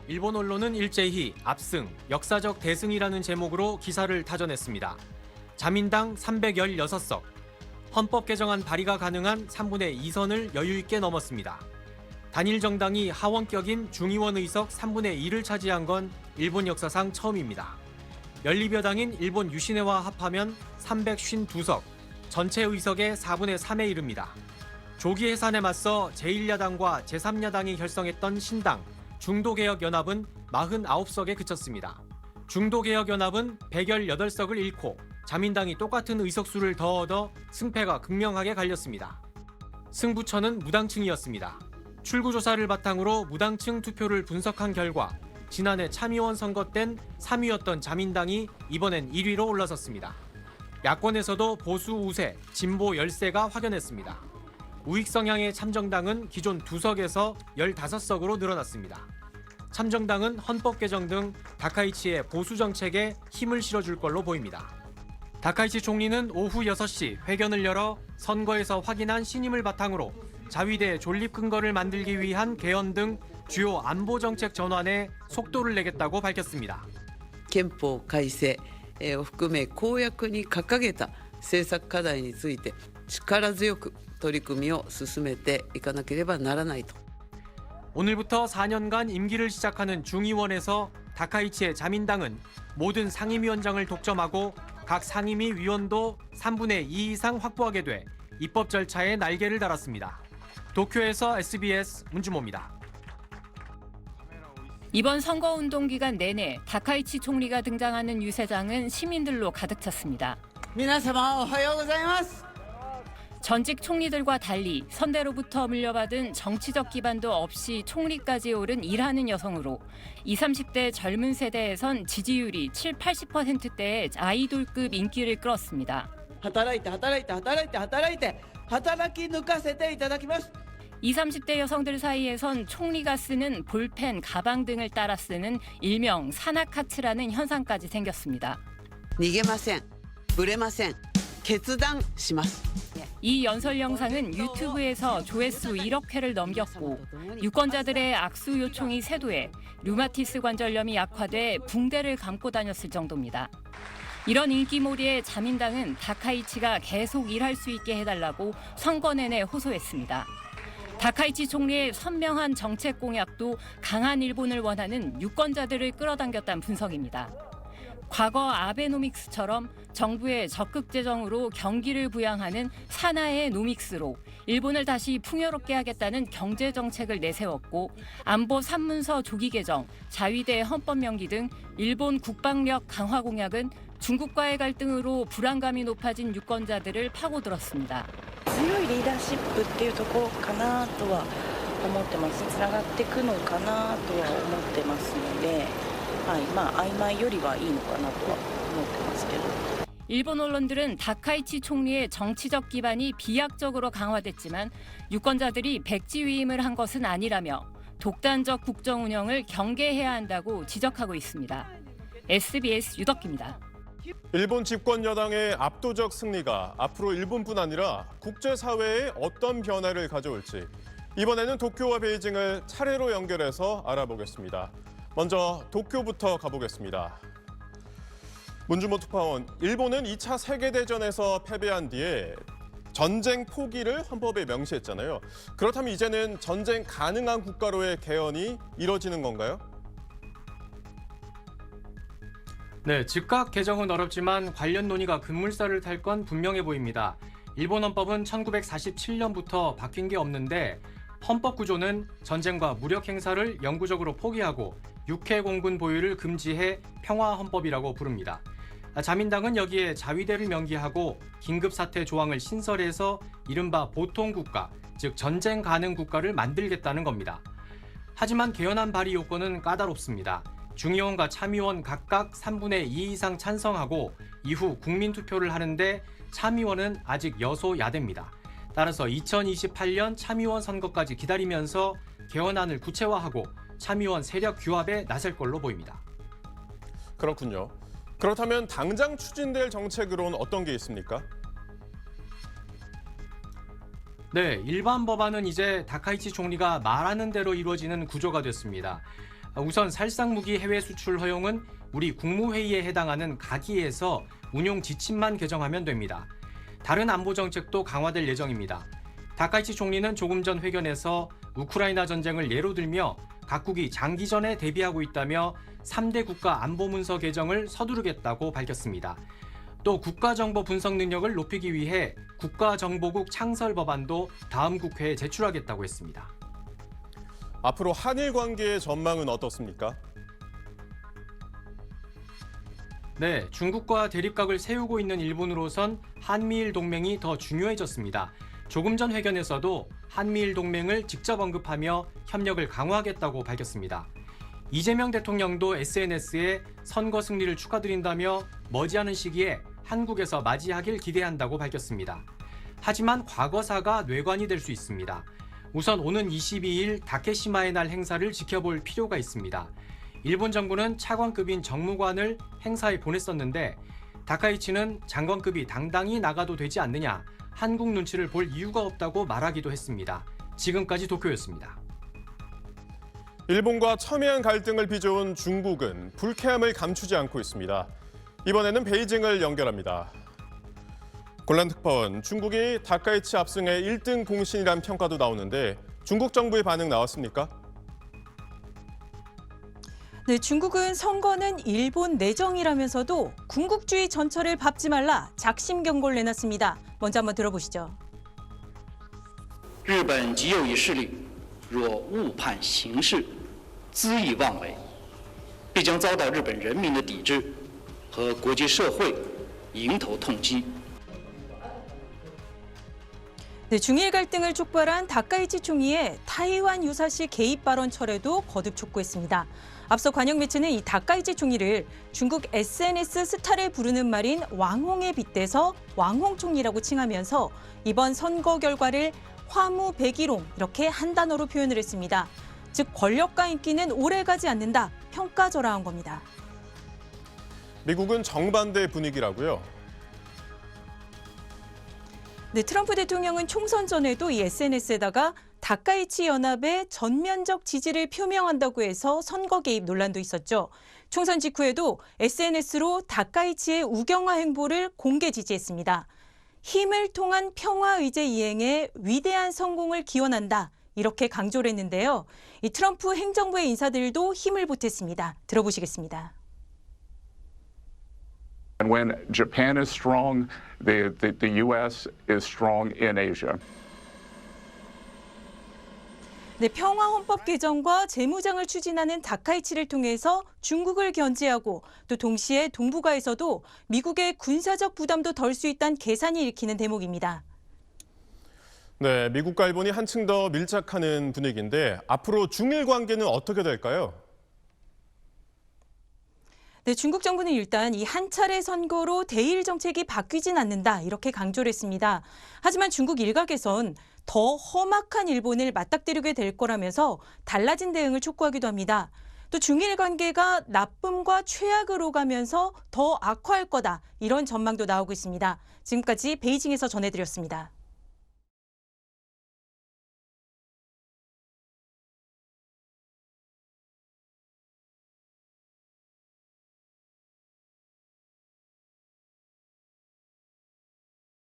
일본 언론은 일제히 압승, 역사적 대승이라는 제목으로 기사를 타전했습니다. 자민당 316석, 헌법 개정안 발의가 가능한 3분의 2선을 여유 있게 넘었습니다. 단일 정당이 하원격인 중의원 의석 3분의 2를 차지한 건 일본 역사상 처음입니다. 연립여당인 일본 유신회와 합하면 352석, 전체 의석의 4분의 3에 이릅니다. 조기 해산에 맞서 제1야당과 제3야당이 결성했던 신당, 중도개혁연합은 49석에 그쳤습니다. 중도개혁연합은 118석을 잃고 자민당이 똑같은 의석수를 더 얻어 승패가 극명하게 갈렸습니다. 승부처는 무당층이었습니다. 출구조사를 바탕으로 무당층 투표를 분석한 결과 지난해 참의원 선거 땐 3위였던 자민당이 이번엔 1위로 올라섰습니다. 야권에서도 보수 우세, 진보 열세가 확연했습니다. 우익 성향의 참정당은 기존 2석에서 15석으로 늘어났습니다. 참정당은 헌법 개정 등 다카이치의 보수 정책에 힘을 실어줄 걸로 보입니다. 다카이치 총리는 오후 6시 회견을 열어 선거에서 확인한 신임을 바탕으로 자위대 존립 근거를 만들기 위한 개헌 등 주요 안보 정책 전환에 속도를 내겠다고 밝혔습니다. 憲法改正を含め公約に掲げた政策課題について力強く取り組みを進めていかなければならないと。 오늘부터 4년간 임기를 시작하는 중의원에서 다카이치의 자민당은 모든 상임위원장을 독점하고 각 상임위 위원도 3분의 2 이상 확보하게 돼 입법 절차에 날개를 달았습니다. 도쿄에서 SBS 문주모입니다. 이번 선거운동 기간 내내 다카이치 총리가 등장하는 유세장은 시민들로 가득 찼습니다. 皆様おはようございます。 전직 총리들과 달리 선대로부터 물려받은 정치적 기반도 없이 총리까지 오른 일하는 여성으로 20, 30대 젊은 세대에선 지지율이 7, 80%대의 아이돌급 인기를 끌었습니다. 働いて働いて働いて働いて働き抜かせていただきます。 20, 30대 여성들 사이에선 총리가 쓰는 볼펜, 가방 등을 따라 쓰는 일명 산악하츠라는 현상까지 생겼습니다. 逃げません。ぶれません。決断します。 이 연설 영상은 유튜브에서 조회수 1억 회를 넘겼고 유권자들의 악수 요청이 쇄도해 류마티스 관절염이 약화돼 붕대를 감고 다녔을 정도입니다. 이런 인기몰이에 자민당은 다카이치가 계속 일할 수 있게 해달라고 선거 내내 호소했습니다. 다카이치 총리의 선명한 정책 공약도 강한 일본을 원하는 유권자들을 끌어당겼다는 분석입니다. 과거 아베노믹스처럼 정부의 적극 재정으로 경기를 부양하는 사나의 노믹스로 일본을 다시 풍요롭게 하겠다는 경제 정책을 내세웠고 안보 3문서 조기 개정, 자위대 헌법 명기 등 일본 국방력 강화 공약은 중국과의 갈등으로 불안감이 높아진 유권자들을 파고들었습니다. 強いリーダーシップっていうところかなとは思ってます。つながっていくのかなとは思ってますので、はい、まあ曖昧よりはいいのかなとは思ってますけど。 일본 언론들은 다카이치 총리의 정치적 기반이 비약적으로 강화됐지만 유권자들이 백지위임을 한 것은 아니라며 독단적 국정 운영을 경계해야 한다고 지적하고 있습니다. SBS 유덕기입니다. 일본 집권 여당의 압도적 승리가 앞으로 일본뿐 아니라 국제사회에 어떤 변화를 가져올지 이번에는 도쿄와 베이징을 차례로 연결해서 알아보겠습니다. 먼저 도쿄부터 가보겠습니다. 문주모 특파원, 일본은 2차 세계대전에서 패배한 뒤에 전쟁 포기를 헌법에 명시했잖아요. 그렇다면 이제는 전쟁 가능한 국가로의 개헌이 이뤄지는 건가요? 네, 즉각 개정은 어렵지만 관련 논의가 급물살을 탈 건 분명해 보입니다. 일본 헌법은 1947년부터 바뀐 게 없는데 헌법 구조는 전쟁과 무력 행사를 영구적으로 포기하고 육해 공군 보유를 금지해 평화헌법이라고 부릅니다. 자민당은 여기에 자위대를 명기하고 긴급사태 조항을 신설해서 이른바 보통국가, 즉 전쟁 가능 국가를 만들겠다는 겁니다. 하지만 개헌안 발의 요건은 까다롭습니다. 중의원과 참의원 각각 3분의 2 이상 찬성하고 이후 국민투표를 하는데 참의원은 아직 여소야대입니다. 따라서 2028년 참의원 선거까지 기다리면서 개헌안을 구체화하고 참의원 세력 규합에 나설 걸로 보입니다. 그렇군요. 그렇다면 당장 추진될 정책으로는 어떤 게 있습니까? 네, 일반 법안은 이제 다카이치 총리가 말하는 대로 이루어지는 구조가 됐습니다. 우선 살상무기 해외 수출 허용은 우리 국무회의에 해당하는 가기에서 운용 지침만 개정하면 됩니다. 다른 안보 정책도 강화될 예정입니다. 다카이치 총리는 조금 전 회견에서 우크라이나 전쟁을 예로 들며 각국이 장기전에 대비하고 있다며 3대 국가 안보 문서 개정을 서두르겠다고 밝혔습니다. 또 국가정보 분석 능력을 높이기 위해 국가정보국 창설 법안도 다음 국회에 제출하겠다고 했습니다. 앞으로 한일 관계의 전망은 어떻습니까? 네, 중국과 대립각을 세우고 있는 일본으로선 한미일 동맹이 더 중요해졌습니다. 조금 전 회견에서도 한미일 동맹을 직접 언급하며 협력을 강화하겠다고 밝혔습니다. 이재명 대통령도 SNS에 선거 승리를 축하드린다며 머지않은 시기에 한국에서 맞이하길 기대한다고 밝혔습니다. 하지만 과거사가 뇌관이 될 수 있습니다. 우선 오는 22일 다케시마의 날 행사를 지켜볼 필요가 있습니다. 일본 정부는 차관급인 정무관을 행사에 보냈었는데 다카이치는 장관급이 당당히 나가도 되지 않느냐, 한국 눈치를 볼 이유가 없다고 말하기도 했습니다. 지금까지 도쿄였습니다. 일본과 첨예한 갈등을 빚어온 중국은 불쾌함을 감추지 않고 있습니다. 이번에는 베이징을 연결합니다. 곤란특파원, 중국이 다카이치 압승의 1등 공신이란 평가도 나오는데 중국 정부의 반응 나왔습니까? 네, 중국은 선거는 일본 내정이라면서도 군국주의 전철을 밟지 말라 작심 경고를 내놨습니다. 먼저 한번 들어보시죠. 日本极右翼势力若误判形势，恣意妄为，必将遭到日本人民的抵制和国际社会迎头痛击。 네, 중일 갈등을 촉발한 다카이치 총리의 타이완 유사시 개입 발언 철회도 거듭 촉구했습니다. 앞서 관영 매체는 이 다카이치 총리를 중국 SNS 스타를 부르는 말인 왕홍에 빗대서 왕홍 총리라고 칭하면서 이번 선거 결과를 화무백일홍 이렇게 한 단어로 표현을 했습니다. 즉 권력과 인기는 오래가지 않는다, 평가절하한 겁니다. 미국은 정반대 분위기라고요? 네, 트럼프 대통령은 총선 전에도 이 SNS에다가 다카이치 연합의 전면적 지지를 표명한다고 해서 선거 개입 논란도 있었죠. 총선 직후에도 SNS로 다카이치의 우경화 행보를 공개 지지했습니다. 힘을 통한 평화 의제 이행에 위대한 성공을 기원한다, 이렇게 강조를 했는데요. 이 트럼프 행정부의 인사들도 힘을 보탰습니다. 들어보시겠습니다. And when Japan is strong, the U.S. is strong in Asia. 네, 평화 헌법 개정과 재무장을 추진하는 다카이치를 통해서 중국을 견제하고 또 동시에 동북아에서도 미국의 군사적 부담도 덜 수 있다는 계산이 읽히는 대목입니다. 네, 미국과 일본이 한층 더 밀착하는 분위기인데 앞으로 중일 관계는 어떻게 될까요? 네, 중국 정부는 일단 이 한 차례 선거로 대일 정책이 바뀌진 않는다, 이렇게 강조를 했습니다. 하지만 중국 일각에선 더 험악한 일본을 맞닥뜨리게 될 거라면서 달라진 대응을 촉구하기도 합니다. 또 중일 관계가 나쁨과 최악으로 가면서 더 악화할 거다, 이런 전망도 나오고 있습니다. 지금까지 베이징에서 전해드렸습니다.